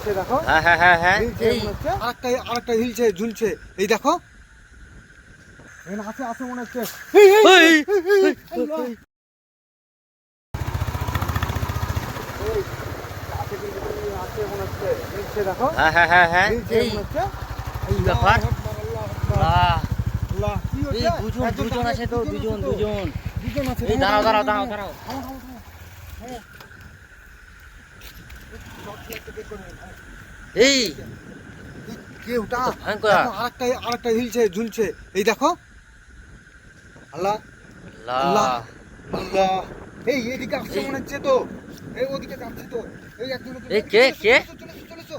ঝুলছে দেখো। হ্যাঁ হ্যাঁ হ্যাঁ হ্যাঁ এই আরেকটা হিলছে ঝুলছে, এই দেখো এখানে আছে আছে মনে হচ্ছে। দেখো হ্যাঁ হ্যাঁ হ্যাঁ হ্যাঁ এই এই ব্যাপার। আহ, কি এই হচ্ছে? দুজন আছে তো, দুজন আছে। এই দাঁড়াও দাঁড়াও দাঁড়াও দাঁড়াও। এই কে ওটা? ভয়ঙ্কর। দেখো, আরেকটা হিলছে ঝুলছে, এই দেখো। আল্লাহ আল্লাহ আল্লাহ, এই এদিকে আসছে মনে হচ্ছে তো, এই ওদিকে যাচ্ছে তো, এই একজন এই কে কে চলেছো।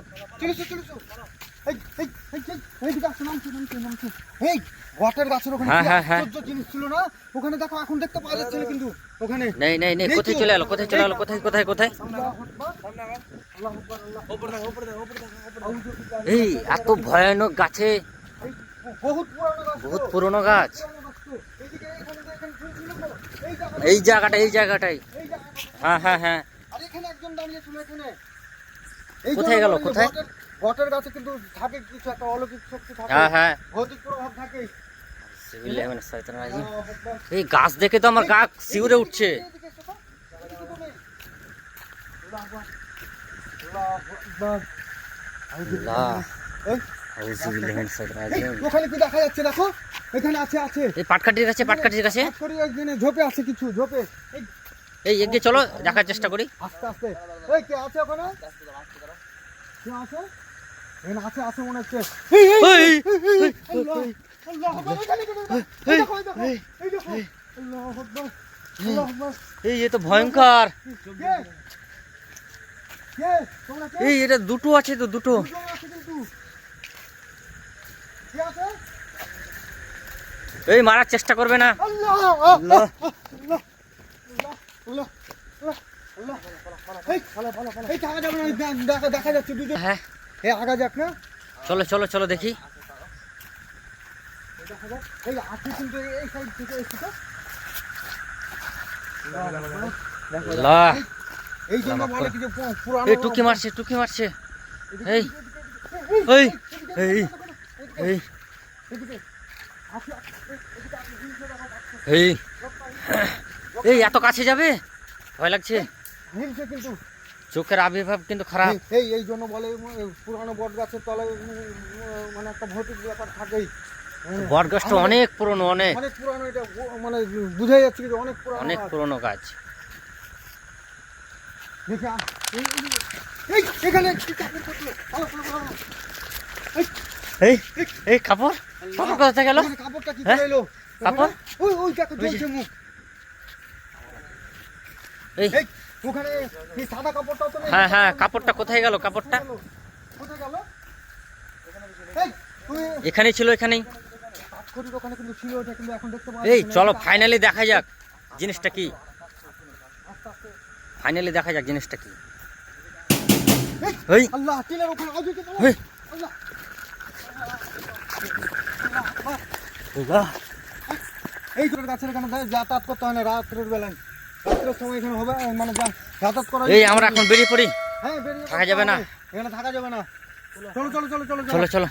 এইদিকে আসছে, নামছে। এই বটের গাছের ওখানে হ্যাঁ, কি হ্যাঁ, হ্যাঁ। আশ্চর্য জিনিস ছিল না ওখানে, দেখো এখন দেখতে পাওয়া যাচ্ছে না কিন্তু ওখানে। নেই নেই নেই, নেই কোথায় তো। চলে এলো, কোথায় চলে এলো, কোথায় কোথায় কোথায়? এই এত ভয়ানক গাছে, বহুত পুরনো গাছ। এই জায়গাটাই। হ্যাঁ হ্যাঁ হ্যাঁ। আর এখানে একজন দাঁড়িয়ে ছিল এখানে। কোথায় গেল, কোথায়? বটের গাছে কিন্তু থাকে কিছু একটা অলৌকিক শক্তি থাকে, হ্যাঁ হ্যাঁ। ভৌতিক প্রভাব থাকে। এই গাছ দেখে তো আমার গা শিউরে উঠছে। ওখানে কি দেখা যাচ্ছে দেখো, এখানে আছে। এই পাটকাঠির কাছে ঝোপে আছে কিছু, ঝোপে। এই এগিয়ে চলো, দেখার চেষ্টা করি। আস্তে এই কে আছে ওখানে? কে আছে? এখানে আছে মনে হচ্ছে। এই এ তো ভয়ঙ্কর। এই এটা দুটো আছে তো, দুটো। এই মারার চেষ্টা করবে না। দেখা যাচ্ছে দুজন। হ্যাঁ আগা যাক না, চলো দেখি। এই আছে কিন্তু এই সাইড থেকে এসে তো। এই জন্য বলে কি যে পুরানো। এই টুকি মারছে। এই এই এত কাছে যাবে, ভয় লাগছে। কিন্তু চোখের আবির্ভাব কিন্তু খারাপ। এই জন্য বলে পুরানো বট গাছের তলায় মানে একটা ভৌতিক ব্যাপার থাকেই। বট গাছটা অনেক পুরনো, অনেক পুরানো, এটা মানে বুঝাই যাচ্ছে যে অনেক পুরনো গাছ। এখানে এই কাপড় কোথায় গেল? কাপড়টা কি হ্যাঁ? করে এলো? কাপড় ওই দেখো জ্বলছে মুখ। এই ওখানে এই সাদা কাপড়টাও তো নেই। হ্যাঁ কাপড়টা কোথায় গেল? কাপড়টা কোথায় গেল? এখানেই ছিল, এখানেই। ওখানে কিন্তু ছিল, ওটা কিন্তু এখন দেখতে পাওয়া এই যাচ্ছে না। চলো ফাইনালি দেখা যাক জিনিসটা কি। আল্লাহ, টিলার ওখানে আজকে তো আল্লাহ। এই তোর গাছের এখানে যাতায়াত করতে হয় না রাত্রের বেলায়, রাত্রের সময় এখানে হবে মানে যাতায়াত করা। এই আমরা এখন বেরিয়ে পড়ি, হ্যাঁ বেরিয়ে থাকা যাবে না এখানে, থাকা যাবে না। চলো। চলো